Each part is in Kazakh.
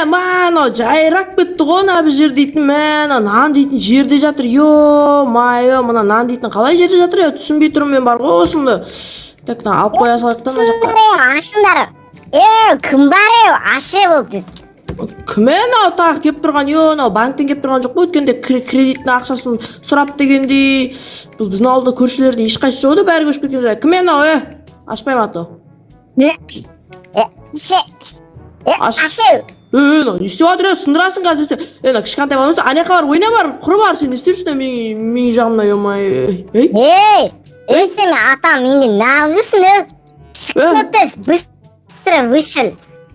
мана жайрап кетті ғой мына бір жер дейтін. Мана нан дейтін жерде жатыр. Майо, мына нан дейтін қалай жерде жатыр? Түсінбей тұрмын мен бар ғой осынды. Так, алып қоя салайық та мына жаққа. Ашыңдар. Кім бар ашы болды. Кім мынау тағы кеп тұрған? Мынау банктен кеп тұрған жоқ па? Өткенде кредиттің ақшасын сұрап дегендей. Бұл біздің ауылда көршілердің ешқайсысы жоқ да, бәрі көшіп кеткен. Кім мынау? Ашпаймын аты. Ашы. Не істеп жатыр? Сындырасың қазір. Кішкентай баламыз, ана жаққа бар, ойна бар, құры бар. Сен не істеп жүрсің менің жағымнан? Сен атам енді неғып жүрсің? Шықпытыз, быстро вышел.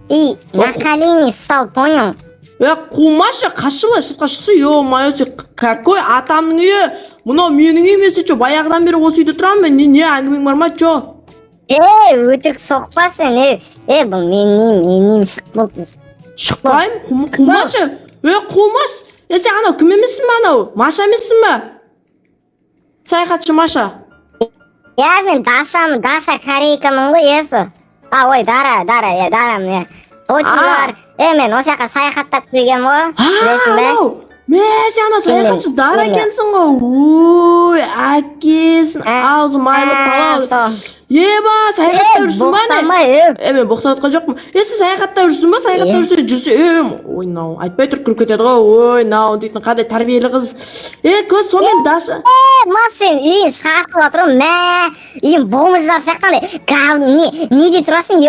И на колени встал, понял? Қумашы, қашылы, сыртқа шықсы. Сен какой атамның үйі? Мұнау менің емес, баяғыдан бері осы үйде тұрамын мен. Не әңгімең бар ма? Өтірік соқпасың. Бұл менің шық болды. Шықпайым? Қумашы? Қумаш? Сен анау кім емессің ба анау? Маша емессің ба? Саяхатшы Маша. Мен Даша корейкамын ғой есі. Ой, дарам. Очилар. Мен осы жаққа саяхаттап келгем ғой. Білесің бе? Сен ана саяхатшы Дара екенсің ғой. Әкесін аузы майлы палау. Саяхаттап жүрсің ба не? Мен боқтаватқан жоқпын. Сен саяхаттап жүрсің ба? Саяхаттап жүрсің. Ой, айтпай тұрып кіріп кетеді ғой. Ой, дейтін қандай тәрбиелі қыз. Көз сонымен Даша. Сен үйін шашқып отырым. Үйін болмыждар сияқтандай. Не де тұрасың?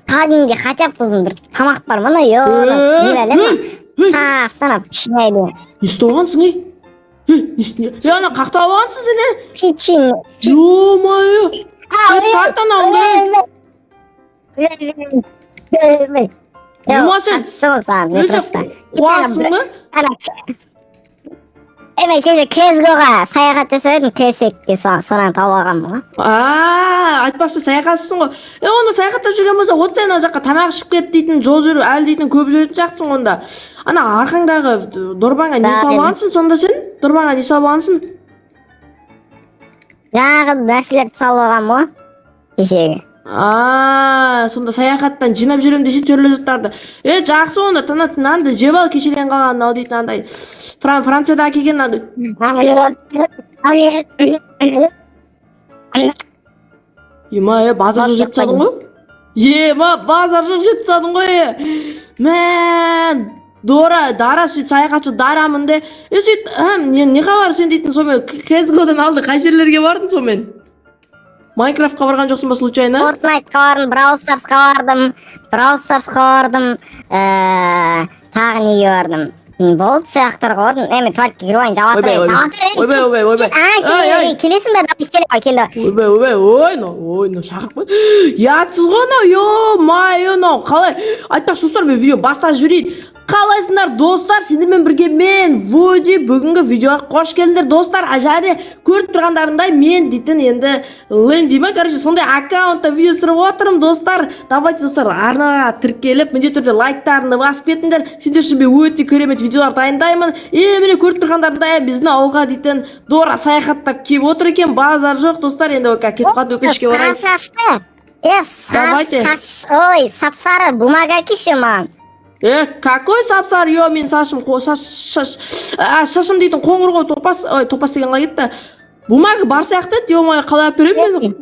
Қадеңде хотя бұздың бір тамақ бар мұны. Станап кішінайды. Не істеп оғансың, ана қақтап оғансың сен, Печин. Ё-майо. Тарттан ауынды. Қуасың ба? Мен кезгоға саяхат жасап едім, кесекке сонан тауып алғанмын ғой. Айтпақшы саяхатшысың ғой. Онда саяхаттап жүрген болса, отсай ана жаққа тамақ ішіп кет дейтін, жол жүріп, әлі дейтін көп жүретін жақтың онда. Ана арқаңдағы дорбаңа не салып алғансың сонда сен? Дорбаңа не салып алғансың? Жаңағы нәрселерді салып алғанмын ғой, кешегі. Сонда саяхаттан жинап жүрем десе түрлі заттарды. Жақсы онда нанды жеп ал, кешеден қалған мынау дейтін андай Францияда әкелген нанды. Базар жоқ жеп тастадың ғой? Базар жоқ жеп тастадың ғой? Дара сөйт саяхатшы Дарамын де. Сөйт, не қабар сен дейтін сонымен кезгодан алды, қай жерлерге бардың сонымен? Майнкрафтқа барған жоқсың ба случайно? Fortnite'қа бардым, Brawl Stars'қа бардым, тағы неге бардым? Болды сияқтарға бардым. Мен туалетке кіріп алайын, жауап Ойбай. Сен келесің бе? Келе. Ой, шақырып қой. Ятсыз ғой, ё-майо, қалай? Айтпақшы достар, мен видео бастап жіберейін. Қалайсыңдар достар, сендермен бірге мен Води. Бүгінгі видеоға қош келдіңдер достар. Және көріп тұрғандарындай мен дейтін енді лендиме, сондай аккаунтта видео түсіріп отырмын достар. Давайте достар, арнаға тіркеліп, міндетті түрде лайктарыңды басып кетіңдер. Сендер үшін мен өте керемет видеолар дайындаймын. Міне көріп тұрғандарындай біздің ауылға дейтін Дора саяхаттап келіп отыр екен. Базар жоқ достар, енді кетіп қалды өкінішке орай. Ой, сап-сары бумага кеші маған. Какой сапсар, мен сашым дейтін қоңыр ғой, топас деген қалай кетті. Бумага бар сияқты еді, ё-майо, қалай әперем мен?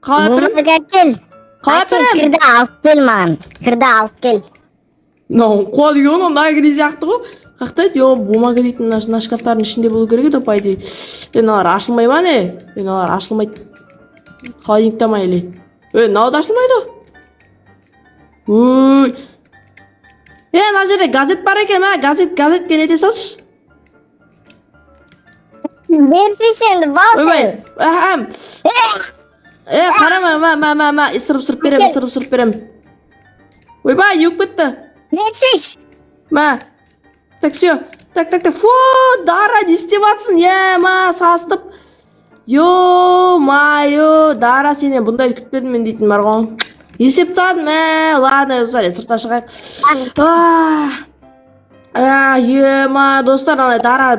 Бумага кел. Кірді алып кел маған, Қуа деген оны нагри сияқты ғой. Қақтайды, бумага дейтін на шкафтардың ішінде болу керек еді, по идее. Аналар ашылмай ма не? Аналар ашылмайды. Холодильникта ма или? Мынау да ашылмайды. Мына жерде газет бар екен, газетке не ете салшы. Берсейші енді балшы. Қарама, ысырып берем. Ойбай, еуіп кетті. Берсейші. Так, все. Так. Фу, Дара, не істеп атсың? Састып. Ё-майо, Дара, сенен бұндай күтпедім мен дейтін бар ғой. Есеп тастадым, ладно, сыртқа шығайық. Достар, Дара,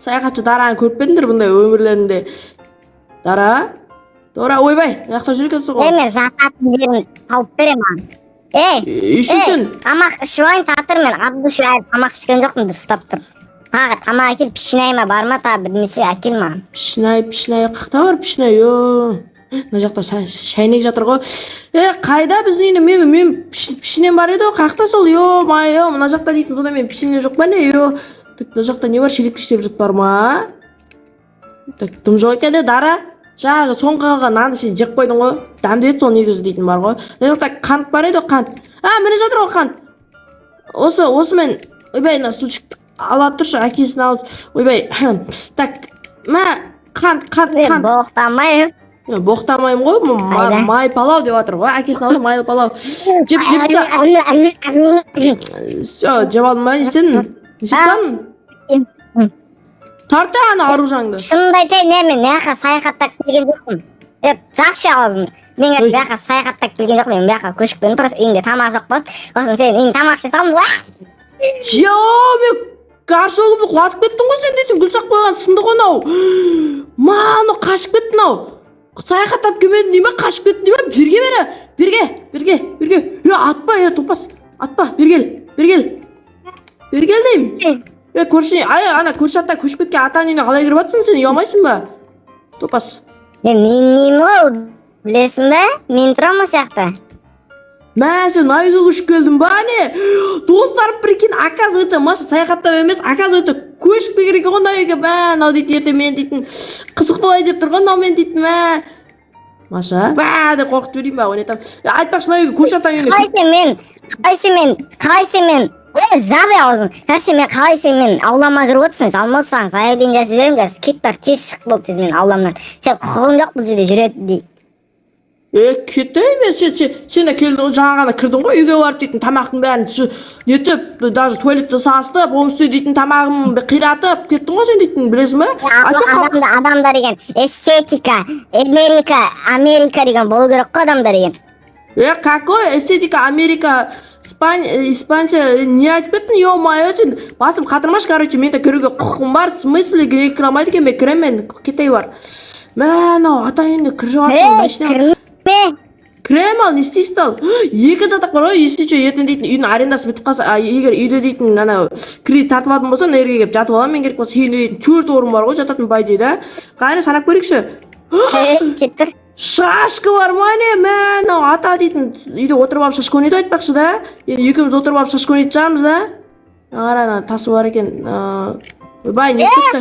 саяхатшы Дараны көріп педіңдер бұндай өмірлерінде. Дора, ойбай, жақта жүр екенсің ғой. Мен жататын жерін тауып берем. Ишүсүн. Тамақ ішіп алайын татыр, мен от души тамақ ішкен жоқпын, дұрыстап тұр. Тағы тамақ әкел, пішінайма бар ма, тағы бірнесе әкел маған. Пішінай, қақта бар пішінай, мына жақта шайнек жатыр ғой. Қайда біздің үйде? Мен пішінем бар еді, қақта сол, мына жақта дейтін, сонда мен пішінем жоқ па не, мына жақта не бар, шелектіштеп жұт бар ма? Тым жоқ екен де, Дара. Жаңағы соңғы қалған нанды сен жеп қойдың ғой, дәмді ет сол негізі дейтін бар ғой. Мына жақта қант бар еді, қант. Міне жатыр ғой қант. Осымен, ойбай, мына стульчик ала тұршы, әкесін ауыз. Ойбай, так, қант. Боқтамай. Боқтамайым ғой, май палау деп жатыр ғой, әкесін ауыз майлы палау. Жеп жеп алмай, не істедің? Тарта ана аружаңды. Шынымды айтайын, мен мына саяхаттап келген жоқпын. Жапшы аузыңды. Мен мына саяхаттап келген жоқпын, мен мына көшіп келдім, просто үйінде тамақ жоқ болды. Сосын сен үйің тамақ іше салдың ба? Мен гаршогымды қуатып кеттің ғой сен дейтін, гүл сақ қойған сынды ғой нау. Маны қашып кеттің ау. Саяхаттап келмедің дей ме, қашып кеттің дей ме? Берге. Атпа, топас. Атпа, бергел деймін. Көрші, ана көрші атта көшіп кеткен атаң үйіне қалай кіріп атсың, сен ұямайсың ба? Топас. Мен неймін ғой, білесің бе? Мен тұрам осы жақта. Сен айға көшіп келдің ба, не? Достар прикинь, оказывается, Маша саяхаттап емес, оказывается, көшіп келген екен ғой айға, мынау дейді ерте мен дейтін, қызық болай деп тұрған, мынау мен дейтін, Маша, деп қорқып жіберейін ба, ойнайтам. Айтпақшы, айға көші атаң үйіне. Қалайсың мен? Жабы аузын. Кәрсе мен қалайсың мен аулама кіріп отырсың, жалмасаң, заявление жазып жіберем, қазір кет бар, тез шық бол тез мен ауламнан. Сен құқығың жоқ бұл жерде жүреді дей. Кетей мен, сен де келдің, жаңа ғана кірдің ғой, үйге барып дейтін тамақтың бәрін нетіп, даже туалетті састып, оң үсте дейтін тамағын қиратып кеттің ғой сен дейтін, білесің бе? Адамдар деген эстетика, Америка деген болу керек қой адамдар деген. Какой эстетика, Америка, Испанция, не айтып кеттің, ё-моё, сен басым қатырмаш, короче, менде кіруге құқым бар, смысле кіре алмайды екен, мен кіремін, кетей бар. Мынау ата үйінде кіріп жатырмын. Кірем ал, не істейсің ал? Екі жатақ бар ғой, естейші, ертең дейтін үйдің арендасы бітіп қалса, егер үйде дейтін кредит тартып алдым болса, нәрге келіп жатып аламын, мен керек болса, үйінде дейтін 4 орын бар ғой, жататын бай дейді. Қайны санап көрейікші. Кеттір. Шашқы бар ма не, мынау ата дейтін үйде отырып алып шашқа ойнайды айтпақшы да. Енді екеуміз отырып алып шашқа ойнайды жағымыз да. Ағара тасы бар екен. Бай, не кетті?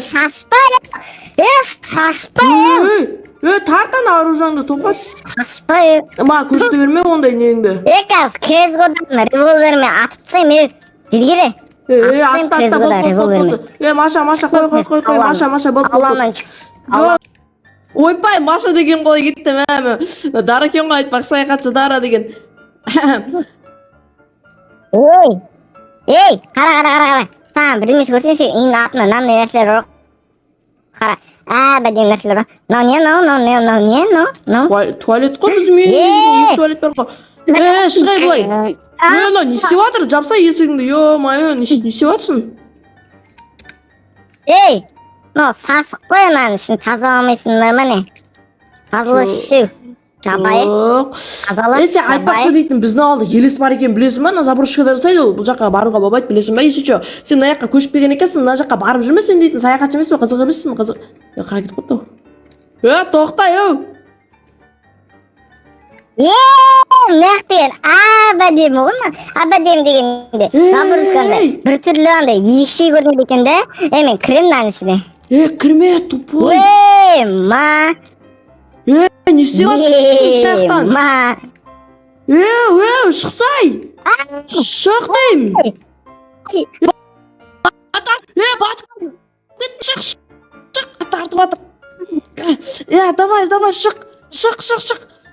Шашпай. Тартан аружаңды топас. Шашпай. Ма көрсете берме ондай неңді. Қазір кез қодан револвермен атып тастаймын. Бергеле. Маша, қой, Маша, бол. Ауламнан шық. Ойпай, Маша деген қолай кетті мәмі. Дара кен ғой айтпақ, саяхатшы Дара деген. Қара. Саған бірдемесі көрсенші, үйінің артында мынандай нәрселер бар. Қара, бәдем нәрселер бар. Не? Туалет қой біздің үйінде, туалет бар қой. Шығай бұлай. Не істеп жатыр, жапса есігіңді, ё-моё, не істеп жатырсың? Сасық қой ананың ішін тазаламайсың бар ма не? Тазалы ішу. Жабайы. Тазалы. Сен айтпақшы дейтін біздің ауылда елес бар екен білесің ба? Заборшкада жасайды ол, бұл жаққа баруға болмайды білесің ба? Есече, сен мына жаққа көшіп келген екенсің, мына жаққа барып жүрмесің дейтін, саяхатшы емес пе? Қызық емессің ба? Қызық. Қай кетіп қойды? Тоқта, Неғ деген, бәдем оғын, бәдем дегенде, заборшканда бір түрлі андай екшей көрінеді екен де, мен кірем мынаның ішіне. Кірме, тупой. Не істеп жатырсың шақтан? Шықсай. Шық деймін. Шық, тартып жатыр. Давай, шық.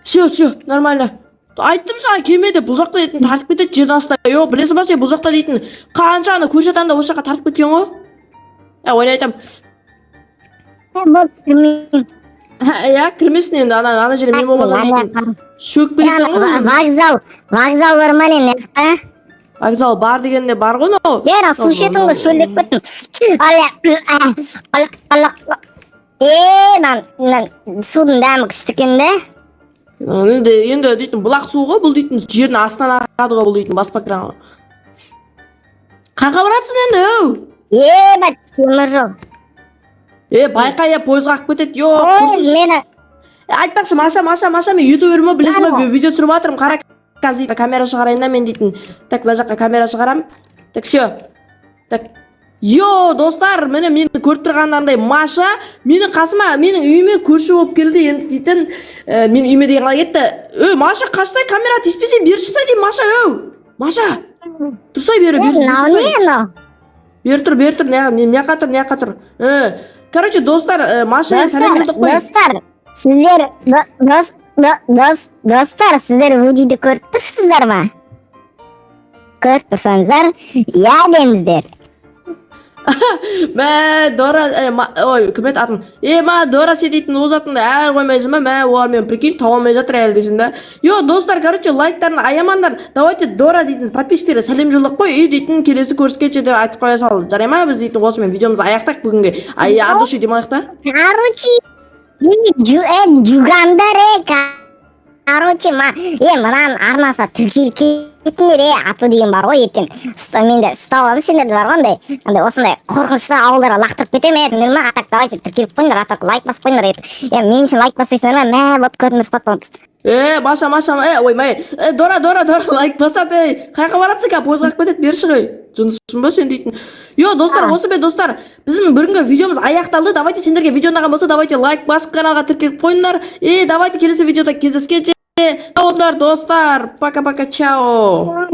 Все, нормально. Айттым саған келме деп, бұл жақта дейтін тартып кетеді жерден астына. Білесің ба сен, бұл жақта дейтін қаншаны көшетан да осы жаққа тартып кеткен ғой. Ойнайтам. Кірмесін енді, ана жерде мен болмаса дейтін. Шөк бересің ғой. Вокзал бар ма не неқта? Вокзал бар дегенде бар ғой нау. Су ішетін ғой, шөлдеп кеттім. Судың дәмі күшті екен де. Енді дейтін бұлақ суы ғой, бұл дейтін жердің астынан ағады ғой, бұл дейтін баспа кран. Қанға баратсың енді, өу? Бәт, темір жол. Байқа, пойызға қып кетеді, Пойыз мені. Айтпақшы, Маша, мен ютубермі, білесің бе, видео түсіріп жатырмын, қара қазір камера шығарайын да мен дейтін. Так, мына жаққа камера шығарам. Так, все. Так. Достар, мені көріп тұрғандарындай Маша менің қасыма, менің үйіме көрші болып келді енді дейтін. Мен үйіме деген қалай кетті. Маша, қаштай камера теспесе бері шықсай деймін, Маша, Маша. Тұрсай бері, бері тұр, неғақа тұр. Короче, достар, Маша сәлем жолдық қой. Достар, сіздер видеоды көріп тұрсыздар ма? Көріп тұрсаңыздар, деніздер. Дора, кім еді атын? Дора се дейтін оз атында әр қоймайсың ба? Олар мен прикинь, тауалмай жатыр әлі дейсің да. Достар, короче, лайктарын аямандар. Давайте Дора дейтін подписчиктері сәлем жолдақ қой. Дейтін келесі көріскенше деп айтып қоя сал. Жарай ма? Біз дейтін осымен видеомызды аяқтақ бүгінге. От души демайық та? Короче, жүгандар, короче, мынан арнаса тіркеліп кетіңдер, ату деген бар ғой ертең. Менде ұстауабы сендерді бар ғой, андай осындай қорқынышты ауылдарға лақтырып кетеме, етіңдер ма? Атак, давайте тіркеліп қойыңдар, атак, лайк басып қойыңдар ет. Мен үшін лайк баспайсыңдар ма? Вот көрдіңдер спот болыңыз. Маша, Дора, лайк басады, қайқа баратсың ка, пойызға кетеді, бері шығай. Жындысың ба сен дейтін. Достар, осы бе достар, біздің бүгінгі видеомыз аяқталды. Давайте сендерге видео ұнаған болса, давайте лайк басып каналға тіркеліп қойыңдар. Давайте келесі видеода кездескенше. Достар, пока-пока, чао.